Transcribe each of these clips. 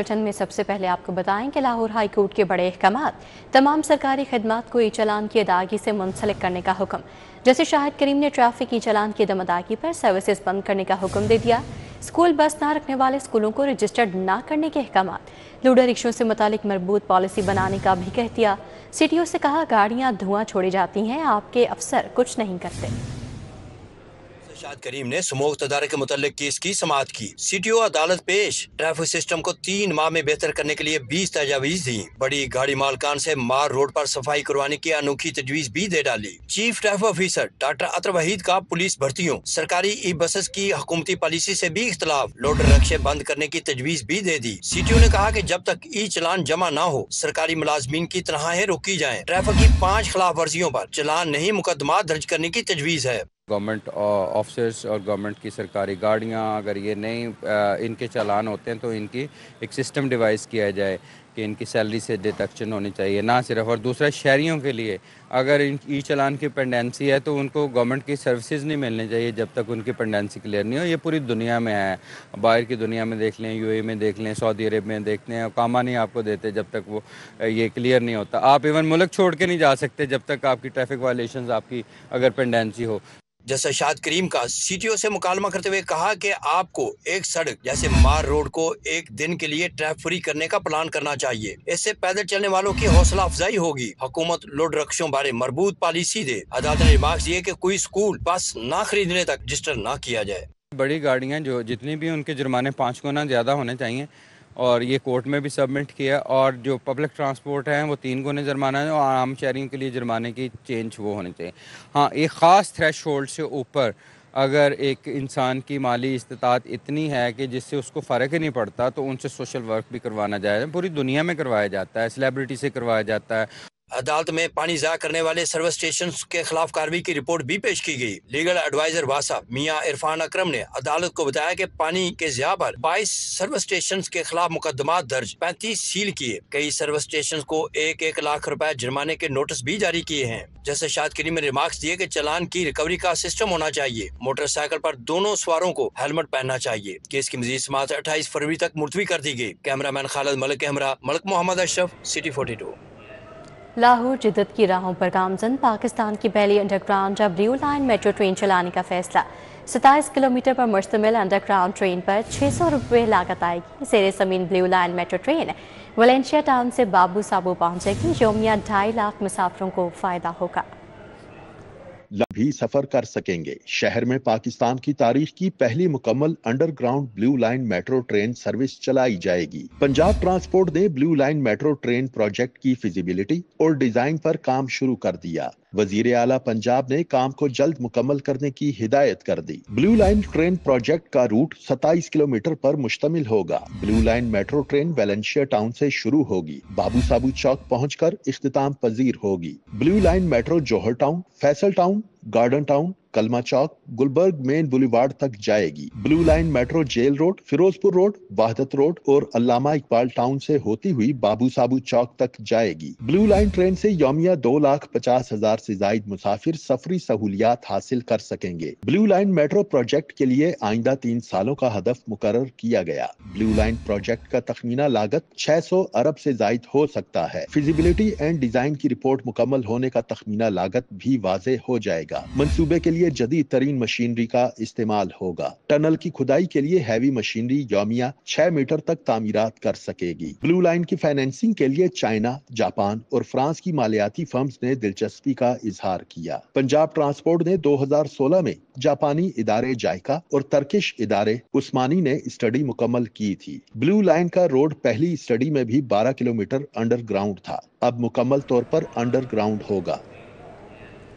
Bulletin में सबसे पहले आपको बताएं कि लाहौर हाई कोर्ट के बड़े अहकामात। तमाम सरकारी खदमात को ई चालान की अदायगी से मुंसलिक करने का हुक्म। जैसे शाहिद करीम ने ट्रैफिक ई चालान की अदम अदायगी पर सर्विसेज बंद करने का हुक्म दे दिया। स्कूल बस ना रखने वाले स्कूलों को रजिस्टर्ड ना करने के अहकामात। लूडर रिक्शों से मुतालिक मरबूत पॉलिसी बनाने का भी कह दिया। सीटीओ से कहा गाड़ियां धुआं छोड़ी जाती हैं, आपके अफसर कुछ नहीं करते। शाहिद करीम ने समूह तदारक के मुतल्लिक केस की समाअत की। सीटीओ अदालत पेश। ट्रैफिक सिस्टम को 3 माह में बेहतर करने के लिए 20 तजावीज दी। बड़ी गाड़ी मालकान से मार रोड पर सफाई करवाने की अनोखी तजवीज भी दे डाली। चीफ ट्रैफिक ऑफिसर डॉक्टर अतर वहीद का पुलिस भर्तियों, सरकारी ई बसेस की हुकूमती पॉलिसी से भी इख्तलाफ। लोडर रक्शे बंद करने की तजवीज भी दे दी। सीटीओ ने कहा कि जब तक ई चलान जमा ना हो सरकारी मुलाजमीन की तनख्वाहें रोकी जाएं। ट्रैफिक की 5 खिलाफ वर्जियों पर चलान नहीं मुकदमा दर्ज करने की तजवीज है। गवर्नमेंट ऑफिसर्स और गवर्नमेंट की सरकारी गाड़ियाँ अगर ये नहीं इनके चालान होते हैं तो इनकी एक सिस्टम डिवाइस किया जाए कि इनकी सैलरी से डिडक्शन होनी चाहिए, ना सिर्फ। और दूसरा, शहरियों के लिए अगर इन ई चालान की पेंडेंसी है तो उनको गवर्नमेंट की सर्विसेज नहीं मिलनी चाहिए जब तक उनकी पेंडेंसी क्लियर नहीं हो। ये पूरी दुनिया में है, बाहर की दुनिया में देख लें, यूएई में देख लें, सऊदी अरब में देख लें, कामा नहीं आपको देते जब तक वो ये क्लियर नहीं होता। आप इवन मुल्क छोड़ के नहीं जा सकते जब तक आपकी ट्रैफिक वायलेशंस आपकी अगर पेंडेंसी हो। जैसे शाहिद करीम का सीटीओ से मुकालमा करते हुए कहा कि आपको एक सड़क जैसे मार रोड को एक दिन के लिए ट्रैफिक फ्री करने का प्लान करना चाहिए। इससे पैदल चलने वालों की हौसला अफजाई होगी। हुकूमत लोड रक्षों बारे मरबूत पॉलिसी दे। अदालत ने रिमार्क्स दिए कि कोई स्कूल बस ना खरीदने तक रजिस्टर ना किया जाए। बड़ी गाड़ियाँ जो जितनी भी उनके जुर्माने 5 गुना ज़्यादा होने चाहिए और ये कोर्ट में भी सबमिट किया। और जो पब्लिक ट्रांसपोर्ट है वो 3 गुने जुर्माना है और आम शहरियों के लिए जुर्माने की चेंज वो होनी चाहिए। हाँ, एक ख़ास थ्रेश होल्ड से ऊपर अगर एक इंसान की माली इस्तिताअत इतनी है कि जिससे उसको फ़र्क ही नहीं पड़ता तो उनसे सोशल वर्क भी करवाना जाए। पूरी दुनिया में करवाया जाता है, सेलिब्रिटी से करवाया जाता है। अदालत में पानी ज़ाया करने वाले सर्विस स्टेशन के खिलाफ कार्रवाई की रिपोर्ट भी पेश की गई। लीगल एडवाइजर वासा मियां इरफान अकरम ने अदालत को बताया कि पानी के ज़ाया पर 22 सर्विस स्टेशन के खिलाफ मुकदमा दर्ज, 35 सील किए। कई सर्विस स्टेशन को 1-1 लाख रुपए जुर्माने के नोटिस भी जारी किए हैं। जैसे शाहिद करीम ने रिमार्क्स दिए कि चालान की रिकवरी का सिस्टम होना चाहिए। मोटरसाइकिल पर दोनों सवारों को हेलमेट पहनना चाहिए। केस की मजीद समाअत 28 फरवरी तक मुलतवी कर दी गई। कैमरामैन खालिद मलिक के हमरा मलिक मोहम्मद अशरफ, सिटी 42। लाहौर जिद्दत की राहों पर गामजन। पाकिस्तान की पहली underground blue line metro train चलाने का फैसला। 27 किलोमीटर पर मुश्तमिल अंडरग्राउंड ट्रेन पर 600 रुपये लागत आएगी। ज़ेरे ज़मीन blue line metro train Valencia town से बाबू साबू पहुंचेगी। यौमिया 2.5 लाख मुसाफिरों को फ़ायदा होगा। भी सफर कर सकेंगे। शहर में पाकिस्तान की तारीख की पहली मुकम्मल underground blue line metro train service चलाई जाएगी। पंजाब ट्रांसपोर्ट ने blue line metro train project की फिजिबिलिटी और डिजाइन पर काम शुरू कर दिया। वजीर आला पंजाब ने काम को जल्द मुकम्मल करने की हिदायत कर दी। ब्लू लाइन ट्रेन प्रोजेक्ट का रूट 27 किलोमीटर पर मुश्तमिल होगा। Blue line metro train Valencia town से शुरू होगी, बाबू साबू चौक पहुंचकर इख्तिताम पजीर होगी। Blue line metro Johar town, Faisal town, garden town, Kalma Chowk, Gulberg main boulevard तक जाएगी। Blue line metro jail road, Ferozepur road, Wahdat road और अल्लामा इकबाल टाउन से होती हुई बाबू साबू चौक तक जाएगी। ब्लू लाइन ट्रेन से यौमिया 2,50,000 से जायद मुसाफिर सफरी सहूलियात हासिल कर सकेंगे। ब्लू लाइन मेट्रो प्रोजेक्ट के लिए आइंदा 3 सालों का हदफ मुकर्रर किया गया। ब्लू लाइन प्रोजेक्ट का तखमीना लागत 600 अरब से जायद हो सकता है। फिजिबिलिटी एंड डिजाइन की रिपोर्ट मुकम्मल होने का तखमीना लागत भी वाज़ेह हो जाएगा। मंसूबे के लिए जदीद तरीन मशीनरी का इस्तेमाल होगा। टनल की खुदाई के लिए हैवी मशीनरी यौमिया 6 मीटर तक तामीरात कर सकेगी। ब्लू लाइन की फाइनेंसिंग के लिए चाइना, जापान और फ्रांस की मालियाती फर्म्स ने दिलचस्पी का इजहार किया। पंजाब ट्रांसपोर्ट ने 2016 में जापानी इदारे जायका और तर्किश इदारे उस्मानी ने स्टडी मुकम्मल की थी। ब्लू लाइन का रोड पहली स्टडी में भी 12 किलोमीटर अंडरग्राउंड था, अब मुकम्मल तौर पर अंडरग्राउंड होगा।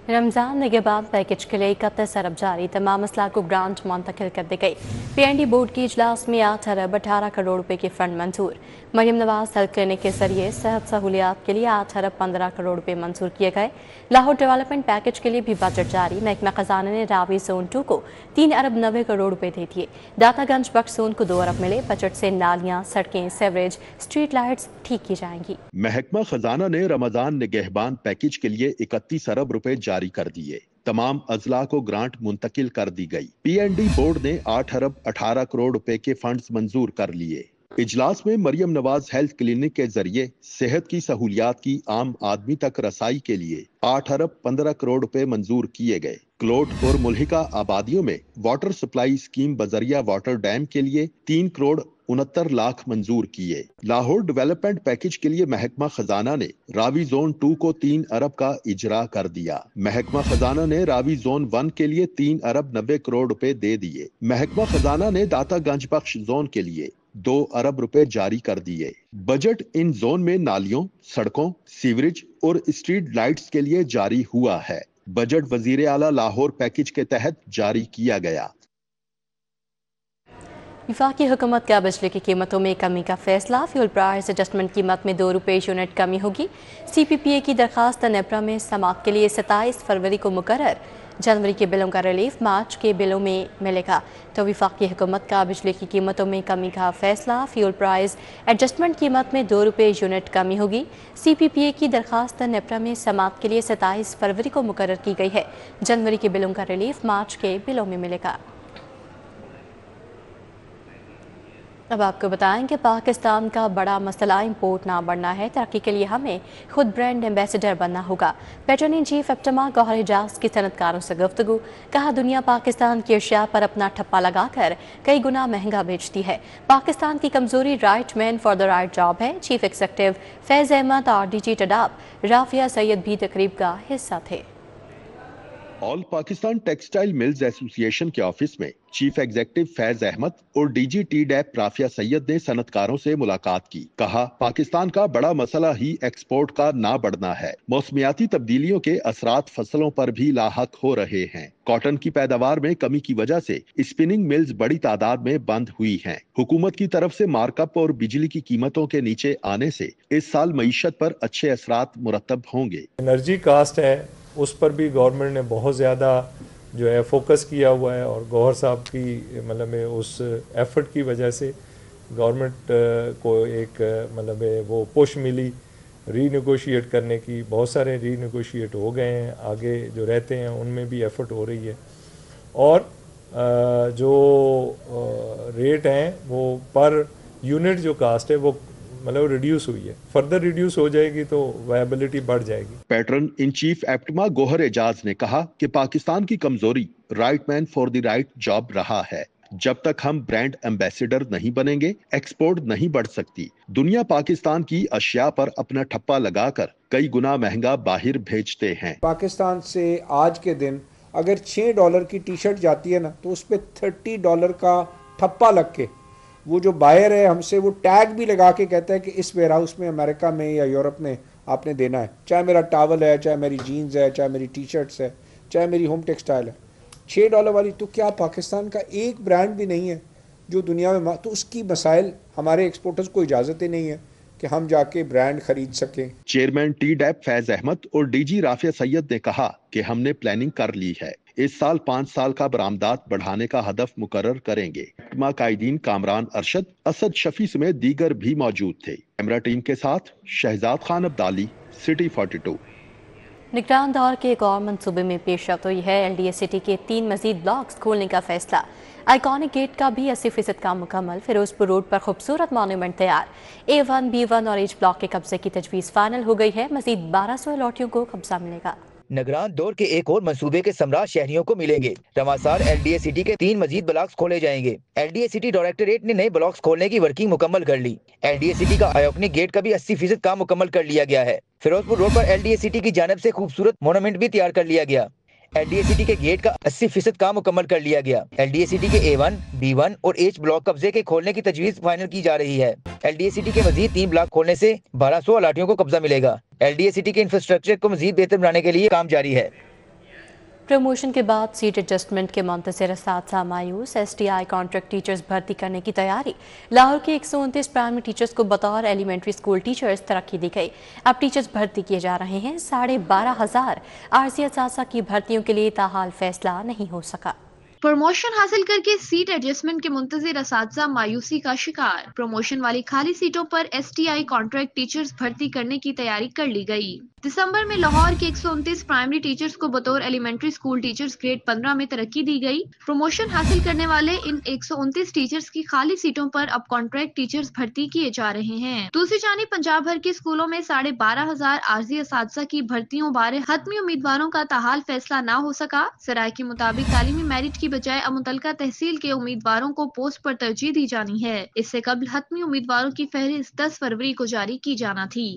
रमजान निगहबान पैकेज के लिए 31 अरब जारी। तमाम असला को ग्रांट मुंतकिल कर दी गई। PND बोर्ड की इजलास में 8 अरब 18 करोड़ रुपए के फंड मंजूर। मरियम नवाज हेल्थ क्लिनिक के जरिए सेहत सहूलियात के लिए 8 अरब 15 करोड़ रुपए मंजूर किए गए। लाहौर डेवलपमेंट पैकेज के लिए भी बजट जारी। महकमा खजाना ने रावी जोन 2 को 3 अरब 90 करोड़ रुपए दे दिए। दातागंज बख्श जोन को 2 अरब मिले। बजट से नालियां, सड़कें, सेवरेज, स्ट्रीट लाइट्स ठीक की जाएंगी। महकमा खजाना ने रमजान निगहबान पैकेज के लिए 31 अरब रुपए जारी कर दिए। तमाम अजला को ग्रांट मुंतकिल कर दी गई। PND बोर्ड ने 8 अरब 18 करोड़ रुपए के फंड्स मंजूर कर लिए। इजलास में मरियम नवाज हेल्थ क्लिनिक के जरिए सेहत की सहूलियात की आम आदमी तक रसाई के लिए 8 अरब 15 करोड़ रुपए मंजूर किए गए। क्लोट और मुल्हिका आबादियों में वाटर सप्लाई स्कीम बजरिया वाटर डैम के लिए 3 करोड़ 69 लाख मंजूर किए। लाहौर डेवलपमेंट पैकेज के लिए महकमा खजाना ने रावी जोन 2 को 3 अरब का इजरा कर दिया। महकमा खजाना ने रावी जोन 1 के लिए 3 अरब 90 करोड़ रुपए दे दिए। महकमा खजाना ने दाता गंज बख्श जोन के लिए 2 अरब रुपए जारी कर दिए। बजट इन जोन में नालियों, सड़कों, सीवरेज और स्ट्रीट लाइट्स के लिए जारी हुआ है। बजट वजीर आला लाहौर पैकेज के तहत जारी किया गया। वफाकी हुकूमत का बिजली की कीमतों में कमी का फैसला। फ्यूल प्राइस एडजस्टमेंट कीमत में 2 रुपये यूनिट कमी होगी। CPPA की दरखास्त नेपरा में समाअत के लिए 27 फरवरी को मुकर्रर। जनवरी के बिलों का रिलीफ मार्च के बिलों में मिलेगा। तो वफाकी हुकूमत का बिजली की कीमतों में कमी का फैसला। फ्यूल प्राइस एडजस्टमेंट कीमत में 2 रुपये यूनिट कमी होगी। CPPA की दरखास्त नेपरा में समाअत के लिए 27 फरवरी को मुकर्रर की गई है। जनवरी के बिलों का रिलीफ मार्च के बिलों में मिलेगा। अब आपको बताएं कि पाकिस्तान का बड़ा मसला इंपोर्ट ना बढ़ना है। तरक्की के लिए हमें खुद ब्रांड एम्बेसडर बनना होगा। पेट्रोलियम चीफ एप्टमा गौहर एजाज की सनतकारों से गुफ्तगू। कहा, दुनिया पाकिस्तान की अशिया पर अपना ठप्पा लगाकर कई गुना महंगा बेचती है। पाकिस्तान की कमजोरी right man for the right job है। चीफ एग्जीक्यूटिव फैज अहमद और DG टडाब राफिया सैयद भी तकरीब का हिस्सा थे। All Pakistan textile mills association के ऑफिस में चीफ एग्जीक्यूटिव फैज अहमद और DG TDAP राफिया सैयद ने सनतकारों से मुलाकात की। कहा, पाकिस्तान का बड़ा मसला ही एक्सपोर्ट का ना बढ़ना है। मौसमियाती तब्दीलियों के असरात फसलों पर भी लाहक हो रहे हैं। कॉटन की पैदावार में कमी की वजह से स्पिनिंग मिल्स बड़ी तादाद में बंद हुई हैं। हुकूमत की तरफ से मार्कअप और बिजली की कीमतों के नीचे आने से इस साल मईशत पर अच्छे असरात मुरतब होंगे। एनर्जी कास्ट है, उस पर भी गवर्नमेंट ने बहुत ज़्यादा जो है फोकस किया हुआ है और गौहर साहब की मतलब उस एफर्ट की वजह से गवर्नमेंट को एक मतलब वो पुश मिली रीनेगोशिएट करने की। बहुत सारे रीनेगोशिएट हो गए हैं, आगे जो रहते हैं उनमें भी एफर्ट हो रही है। और जो रेट हैं वो पर यूनिट जो कास्ट है वो मतलब रिड्यूस हुई है, फर्दर रिड्यूस हो जाएगी तो वायबिलिटी बढ़ जाएगी। Patron in chief APTMA Gohar Ejaz ने कहा कि पाकिस्तान की कमजोरी right man for the right job रहा है। जब तक हम ब्रांड एम्बेसडर नहीं बनेंगे, एक्सपोर्ट नहीं बढ़ सकती। दुनिया पाकिस्तान की अशिया पर अपना ठप्पा लगाकर कई गुना महंगा बाहर भेजते हैं। पाकिस्तान से आज के दिन अगर $6 की टी शर्ट जाती है ना, तो उस पर $30 का ठप्पा लग के वो जो बायर है हमसे वो टैग भी लगा के कहता है कि इस वेयर हाउस में अमेरिका में या यूरोप में आपने देना है। चाहे मेरा टावल है, चाहे मेरी जीन्स है, चाहे मेरी टी शर्ट्स है, चाहे मेरी होम टेक्सटाइल है। $6 वाली तो क्या पाकिस्तान का एक ब्रांड भी नहीं है जो दुनिया में, तो उसकी मसाइल हमारे एक्सपोर्टर्स को इजाज़त ही नहीं है कि हम जाके ब्रांड खरीद सकें। चेयरमैन TDAP फैज अहमद और DG राफिया सैयद ने कहा कि हमने प्लानिंग कर ली है। इस साल 5 साल का बरामदात बढ़ाने का हदफ मुकर्रर करेंगे। कायदीन कामरान अरशद, असद शफी समेत दीगर भी मौजूद थे। कैमरा टीम के साथ शहजाद खान अब्दाली, सिटी 42। निगरान दौर के एक और मंसूबे में पेशरफ्त हुई है। LDA सिटी के 3 मजीद ब्लॉक्स खोलने का फैसला। आइकॉनिक गेट का भी 80% काम मुकम्मल। फिरोजपुर रोड पर खूबसूरत मॉन्यूमेंट तैयार। A1, B1 और H ब्लॉक के कब्जे की तजवीज़ फाइनल हो गई है। मजीद 1200 लॉटियों को कब्जा मिलेगा। निगरान दौर के एक और मंसूबे के समराज शहरियों को मिलेंगे। रमासार LDA सिटी के 3 मजीद ब्लॉक्स खोले जाएंगे। LDA सिटी डायरेक्टरेट ने नए ब्लॉक्स खोलने की वर्किंग मुकम्मल कर ली। LDA सिटी का आयोनिक गेट का भी 80% काम मुकम्मल कर लिया गया है। फिरोजपुर रोड पर LDA सिटी की जानिब से खूबसूरत मोनूमेंट भी तैयार कर लिया गया। LDA सिटी के गेट का 80% काम मुकम्मल कर लिया गया। LDA सिटी के A1, B1 और H ब्लॉक कब्जे के खोलने की तजवीज़ फाइनल की जा रही है। LDA सिटी के मजीद 3 ब्लॉक खोलने से 1200 अलाटियों को कब्जा मिलेगा। LDA सिटी के इंफ्रास्ट्रक्चर को मजीद बेहतर बनाने के लिए काम जारी है। प्रमोशन के बाद सीट एडजस्टमेंट के मुंतज़िर असातिज़ा मायूस। STI कॉन्ट्रैक्ट टीचर्स भर्ती करने की तैयारी। लाहौर के 129 प्राइमरी टीचर्स को बतौर एलिमेंट्री स्कूल टीचर्स तरक्की दी गई। अब टीचर्स भर्ती किए जा रहे हैं। 12,500 आरजी असातिज़ा की भर्तियों के लिए ताहाल फैसला नहीं हो सका। प्रमोशन हासिल करके सीट एडजस्टमेंट के मुंतजिर असातिज़ा मायूसी का शिकार। प्रमोशन वाली खाली सीटों पर STI कॉन्ट्रैक्ट टीचर्स भर्ती करने की तैयारी कर ली गई। दिसंबर में लाहौर के 129 प्राइमरी टीचर्स को बतौर एलिमेंट्री स्कूल टीचर्स ग्रेड 15 में तरक्की दी गई। प्रमोशन हासिल करने वाले इन 129 टीचर्स की खाली सीटों पर अब कॉन्ट्रैक्ट टीचर्स भर्ती किए जा रहे हैं। दूसरी जानिब पंजाब भर के स्कूलों में 12,500 आर्जी असातिज़ा की भर्तियों बारे हतमी उम्मीदवारों का ताहाल फैसला न हो सका। सराय के मुताबिक तालीमी मेरिट की बजाय अब मुतलका तहसील के उम्मीदवारों को पोस्ट पर तरजीह दी जानी है। इससे कबल हतमी उम्मीदवारों की फहरिस्त 10 फरवरी को जारी की जाना थी।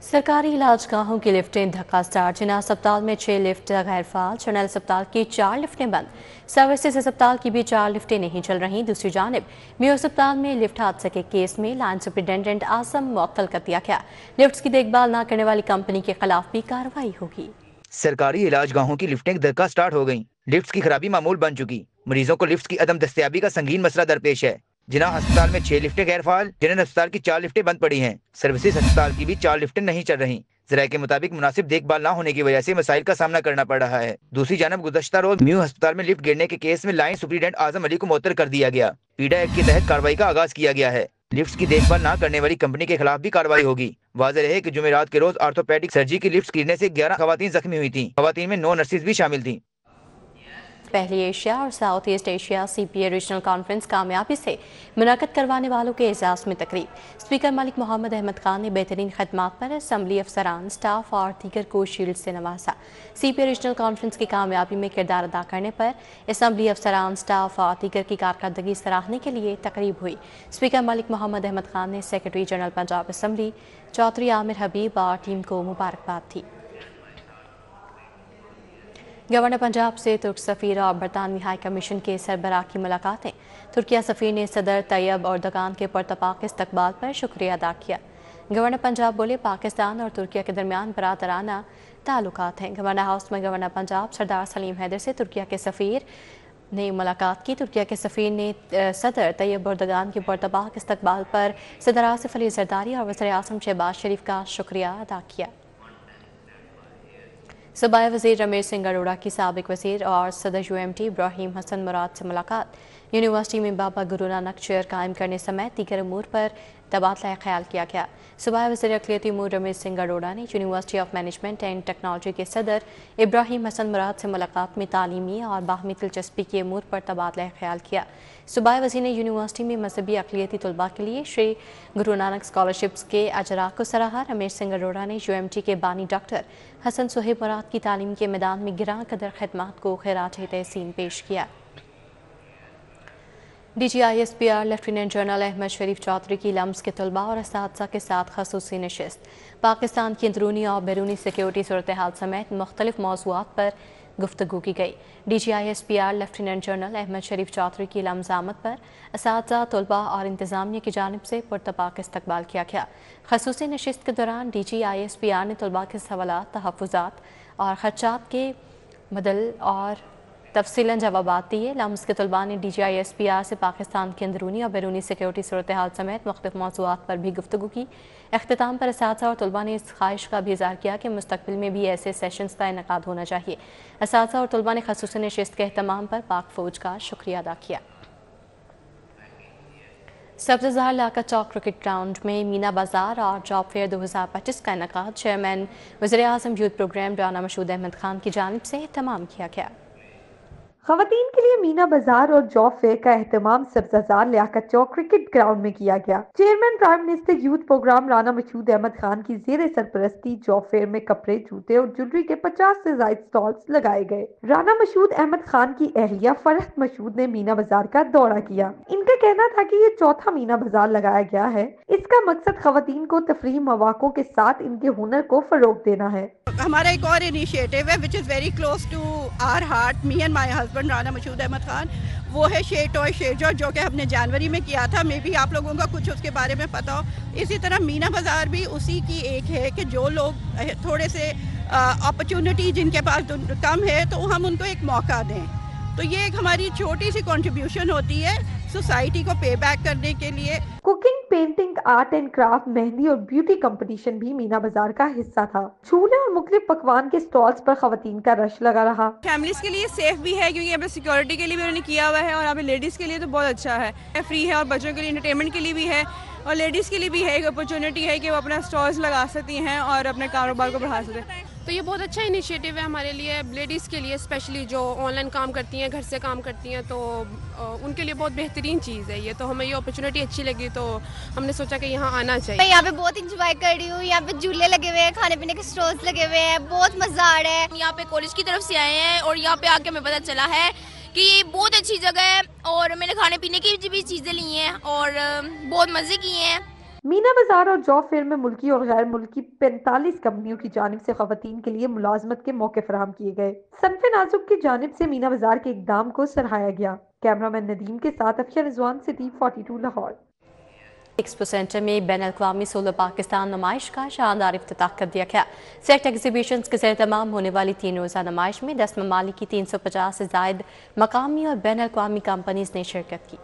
सरकारी इलाज गाहों की लिफ्टें धक्का स्टार्ट। जिना अस्पताल में 6 लिफ्ट गैर फाल, चनल अस्पताल की 4 लिफ्टें बंद, सर्विसेज अस्पताल की भी 4 लिफ्टें नहीं चल रही। दूसरी जानिब म्यू अस्पताल में लिफ्ट हादसे के केस में लाइन सुपरिटेंडेंट आजम मुअत्तल कर दिया गया। लिफ्ट की देखभाल न करने वाली कंपनी के खिलाफ भी कार्रवाई होगी। सरकारी इलाज गाहों की लिफ्टें धक्का स्टार्ट हो गईं। लिफ्ट की खराबी मामूल बन चुकी। मरीजों को लिफ्ट की अदम दस्तयाबी का संगीन मसला दरपेश है। जिना अस्पताल में 6 लिफ्टें गैर फाल, जनरल अस्पताल की 4 लिफ्टें बंद पड़ी हैं। सर्विसेज अस्पताल की भी 4 लिफ्टें नहीं चल रही। ज़राए के मुताबिक मुनासिब देखभाल न होने की वजह से मसाइल का सामना करना पड़ रहा है। दूसरी जानब गुज़श्ता रोज म्यू अस्पताल में लिफ्ट गिरने के केस में लाइन सुपरिटेंडेंट आजम अली को मुअत्तल कर दिया गया। पीडा एक्ट के तहत कार्रवाई का आगाज किया गया है। लिफ्ट की देखभाल न करने वाली कंपनी के खिलाफ भी कार्रवाई होगी। वाज़ेह रहे कि जुमेरात के रोज ऑर्थोपेडिक सर्जरी की लिफ्ट गिरने से 11 खवातीन जख्मी हुई थी। खवातीन में 9 नर्सेज भी शामिल थी। पहली एशिया और south east Asia CPA regional conference कामयाबी से मुनाक़द करवाने वालों के एजाज़ में तकरीब। स्पीकर मलिक मोहम्मद अहमद खान ने बेहतरीन खदमात पर असम्बली अफसरान, स्टाफ और दीगर को शील्ड से नवाजा। CPA रीजनल कॉन्फ्रेंस की कामयाबी में किरदार अदा करने पर असम्बली अफसरान, स्टाफ और दीगर की कारकर्दगी सराहने के लिए तकरीब हुई। स्पीकर मलिक मोहम्मद अहमद खान ने secretary general Punjab assembly Chaudhry Aamir Habib और टीम को मुबारकबाद दी। गवर्नर पंजाब से तुर्क सफ़ीर और बरतानवी हाई कमीशन के सरबराह की मुलाकातें। तुर्किया सफ़ीर ने सदर तैयब एर्दोगान के पुरतपाक इस्तकबाल पर शुक्रिया अदा किया। गवर्नर पंजाब बोले, पाकिस्तान और तुर्किया के दरमियान बरादराना ताल्लुकात हैं। गवर्नर हाउस में गवर्नर पंजाब सरदार सलीम हैदर से तुर्किया के सफ़ीर ने मुलाकात की। तुर्किया के सफ़ीर ने सदर तैयब एर्दोगान के पुरतपाक इस्तकबाल पर सदर आसिफ अली जरदारी और वज़ीर आज़म शहबाज शरीफ का शुक्रिया अदा किया। सूबाई वज़ीर रमेश सिंह अरोड़ा की साबिक वज़ीर और सदर UMT इब्राहिम हसन मुराद से मुलाकात। यूनिवर्सिटी में बाबा गुरु नानक चेयर कायम करने समेत दीगर अमूर पर तबादला ख्याल किया गया। सूबाई वज़ीर अक़लियती अमूर रमेश सिंह अरोड़ा ने university of management and technology के सदर इब्राहिम हसन मुराद से मुलाकात में तालीमी और बाहमी दिलचस्पी के अमूर पर तबादला ख्याल किया। सूबाई वज़ीर ने यूनिवर्सिटी में मजहबी अक़लियती तलबा के लिए श्री गुरु नानक स्कॉलरशिप्स के अजरा को सराहा। रमेश सिंह अरोड़ा ने UMT के बानी डॉक्टर हसन सुहेब मुराद की तालीम के मैदान में गिरां कदर खदमात को खैरात तहसीन पेश किया। DGISPR लेफ्टिनेंट जनरल अहमद शरीफ चौधरी की लम्स के तलबा और असातिज़ा के साथ खसूसी नशिस्त। पाकिस्तान की अंदरूनी और बैरूनी सिक्योरिटी सूरत हाल समेत मुख्तलिफ मौज़ूआत पर गुफ्तगू की गई। DGISPR लेफ्टिनेंट जनरल अहमद शरीफ चौधरी की लम्स आमद पर असातिज़ा, तलबा और इंतज़ामिया की जानिब से पुरतपाक इस्तकबाल किया गया। खसूसी नशिस्त के दौरान DGISPR ने तलबा के सवालात, तहफ़्फ़ुज़ात और खर्चात के मदल और तफसीलन जवाबात दिए। लम्स के तलबा ने DGISPR से पाकिस्तान की अंदरूनी और बैरूनी सिक्योरिटी सूरत हाल समेत मुख्तलिफ मौज़ूआत पर भी गुफ्तगू की। अख्तिताम पर असातिज़ा और तलबा ने इस ख्वाहिश का भी इज़हार किया कि मुस्तक़बिल में भी ऐसे सेशंस का इनेकाद होना चाहिए। असातिज़ा और तलबा ने खसूसी नशिस्त के अहतमाम पर पाक फ़ौज का शुक्रिया अदा किया। सब्ज़ज़ार लाका चौक क्रिकेट ग्राउंड में मीना बाज़ार और जॉब फेयर 2025 का इनेकाद चेयरमैन वज़ीर आज़म यूथ प्रोग्राम राना मशहूद अहमद खान की जानिब से एहतमाम किया गया। ख़वातीन के लिए मीना बाजार और जॉब फेयर का एहतमाम सब्ज़ज़ार लियाकत चौक क्रिकेट ग्राउंड में किया गया। Chairman prime minister youth programme Rana Mashhood Ahmad Khan की ज़ेर सरपरस्ती जॉब फेयर में कपड़े, जूते और ज्वेलरी के 50 से ज़ायद स्टॉल्स लगाए गए। राना मशहूद अहमद खान की अहलिया फरहत मशहूद ने मीना बाजार का दौरा किया। इनका कहना था कि ये चौथा मीना बाजार लगाया गया है। इसका मकसद ख़वातीन को तफरीह मौक़ों के साथ इनके हुनर को फरोग देना है। हमारा एक और इनिशिएटिव है which is very close to our heart, me and my husband Rana Mashhood Ahmad Khan. वो है शेर टॉय शेरजो, जो कि हमने जनवरी में किया था। मे बी आप लोगों का कुछ उसके बारे में पता हो। इसी तरह मीना बाज़ार भी उसी की एक है कि जो लोग थोड़े से अपॉर्चुनिटी जिनके पास कम है तो हम उनको एक मौका दें। तो ये एक हमारी छोटी सी कंट्रीब्यूशन होती है सोसाइटी को पे बैक करने के लिए। कुकिंग पे painting, art and craft, mehndi और ब्यूटी कंपटीशन भी मीना बाजार का हिस्सा था। झूले और मुख्तलिफ पकवान के स्टॉल्स पर खवातीन का रश लगा रहा। फैमिलीज के लिए सेफ भी है क्योंकि यहाँ पे सिक्योरिटी के लिए भी उन्होंने किया हुआ है और यहाँ पे लेडीज के लिए तो बहुत अच्छा है, फ्री है और बच्चों के लिए एंटरटेनमेंट के लिए भी है और लेडीज़ के लिए भी है एक अपॉर्चुनिटी है कि वो अपना स्टॉल्स लगा सकती हैं और अपने कारोबार को बढ़ा सकते हैं। तो ये बहुत अच्छा इनिशिएटिव है हमारे लिए, लेडीज़ के लिए स्पेशली जो ऑनलाइन काम करती हैं, घर से काम करती हैं, तो उनके लिए बहुत बेहतरीन चीज़ है ये। तो हमें ये अपॉर्चुनिटी अच्छी लगी तो हमने सोचा कि यहाँ आना चाहिए। मैं यहाँ पे बहुत इंजॉय कर रही हूँ, यहाँ पे झूले लगे हुए हैं, खाने पीने के स्टॉल्स लगे हुए हैं, बहुत मज़ा आ रहा है। यहाँ पे कॉलेज की तरफ से आए हैं और यहाँ पे आके हमें पता चला है कि ये बहुत अच्छी जगह है और मैंने खाने पीने की भी चीज़ें ली हैं और बहुत मज़े किए हैं। मीना बाजार और जॉब फेयर में मुल्की और गैर मुल्की 45 कंपनियों की जानिब से खवातीन के लिए मुलाजमत के मौके फराहम किए गए। सनफे नाजुक की जानिब से मीना बाजार के इकदाम को सराहाया गया। कैमरामैन नदीम के साथ Afshar Rizwan, city 42 Lahore. Expo centre में बैनुल-अक़वामी सोलर पाकिस्तान नुमाइश का शानदार इफ्तिताह कर दिया गया। सेलेक्ट एग्जीबिशंस के ज़रिए तमाम होने वाली 3 रोज़ा नुमाइश में 10 ममालिक की 350 से ज़ायद मकामी और बैनुल-अक़वामी कंपनीज ने शिरकत की।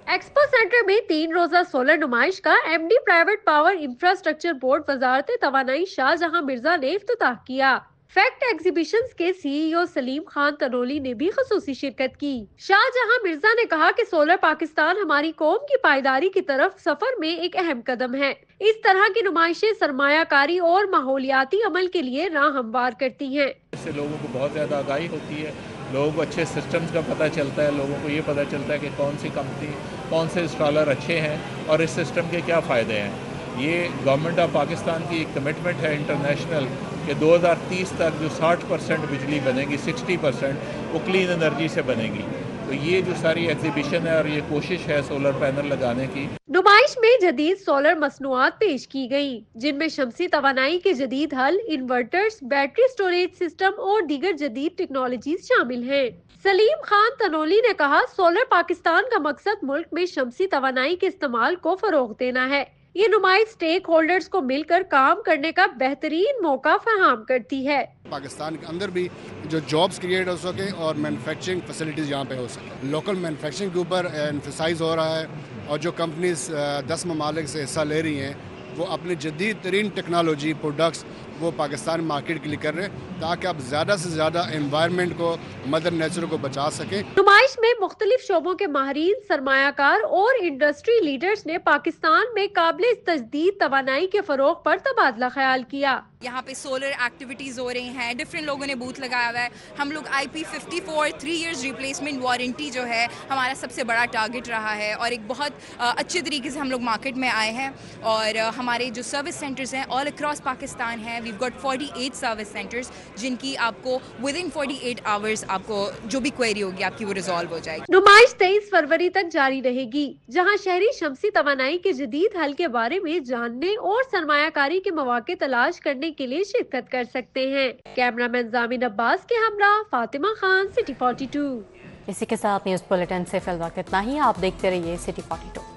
एक्सपो सेंटर में 3 रोजा सोलर नुमाइश का MD private power infrastructure board वजारत तवानाई शाहजहां मिर्जा ने इफ्तिताह किया। फैक्ट एग्जीबिशंस के सीईओ सलीम खान तनोली ने भी खुसूसी शिरकत की। शाहजहां मिर्जा ने कहा कि सोलर पाकिस्तान हमारी कौम की पायदारी की तरफ सफर में एक अहम कदम है। इस तरह की नुमाइशें सरमायाकारी और माहौलियाती अमल के लिए राह हमवार करती हैं। इससे लोगों को बहुत ज्यादा आगाही होती है, लोगों को अच्छे सिस्टम्स का पता चलता है, लोगों को ये पता चलता है कि कौन सी कंपनी, कौन से इंस्टॉलर अच्छे हैं और इस सिस्टम के क्या फ़ायदे हैं। ये गवर्नमेंट ऑफ पाकिस्तान की एक कमिटमेंट है इंटरनेशनल कि 2030 तक जो 60% बिजली बनेगी, 60% वो क्लीन एनर्जी से बनेगी। तो ये जो सारी एग्जीबिशन है और ये कोशिश है सोलर पैनल लगाने की। नुमाइश में जदीद सोलर मसनूआत पेश की गयी, जिनमें शमसी तवानाई के जदीद हल, इन्वर्टर्स, बैटरी स्टोरेज सिस्टम और दीगर जदीद टेक्नोलॉजीज शामिल हैं। सलीम खान तनोली ने कहा, सोलर पाकिस्तान का मकसद मुल्क में शमसी तवानाई के इस्तेमाल को फरोग देना है। ये नुमाइश स्टेक होल्डर्स को मिलकर काम करने का बेहतरीन मौका फराहम करती है। पाकिस्तान के अंदर भी जो जॉब्स क्रिएट हो सके और मैन्युफैक्चरिंग फैसिलिटीज़ यहाँ पे हो सके, लोकल मैन्युफैक्चरिंग के ऊपर एम्फसाइज हो रहा है और जो कंपनीज 10 ममालिक से हिस्सा ले रही हैं वो अपनी जदीद तरीन टेक्नोलॉजी प्रोडक्ट्स वो पाकिस्तान मार्केट के लिए कर रहे हैं ताकि आप ज़्यादा से ज़्यादा एनवायरनमेंट को, मदर नेचर को बचा सकें। नुमाइश में मुख्तलिफ शोबों के माहिरीन, सरमायाकार और इंडस्ट्री लीडर्स ने पाकिस्तान में काबिल तजदीद तवानाई के फरोग पर तबादला ख्याल किया। यहाँ पे सोलर एक्टिविटीज़ हो रही हैं, डिफरेंट लोगों ने बूथ लगाया हुआ है। हम लोग IP54 3 इयर्स रिप्लेसमेंट वारंटी जो है हमारा सबसे बड़ा टारगेट रहा है और एक बहुत अच्छे तरीके से हम लोग मार्केट में आए हैं और हमारे जो सर्विस सेंटर्स हैं ऑल अक्रॉस पाकिस्तान हैं। वीव गॉट 48 सर्विस सेंटर्स जिनकी आपको विद इन 48 आवर्स आपको जो भी क्वेरी होगी आपकी वो रिजॉल्व हो जाएगी। नुमाइश 23 फरवरी तक जारी रहेगी, जहाँ शहरी शमसी तवानाई के जदीद हल के बारे में जानने और सरमायाकारी के मौके तलाश करने के लिए शिरकत कर सकते हैं। कैमरामैन जामिन अब्बास के हमरा फातिमा खान, सिटी 42। इसी के साथ न्यूज़ बुलेटिन से फिलहाल इतना ही। आप देखते रहिए सिटी 42।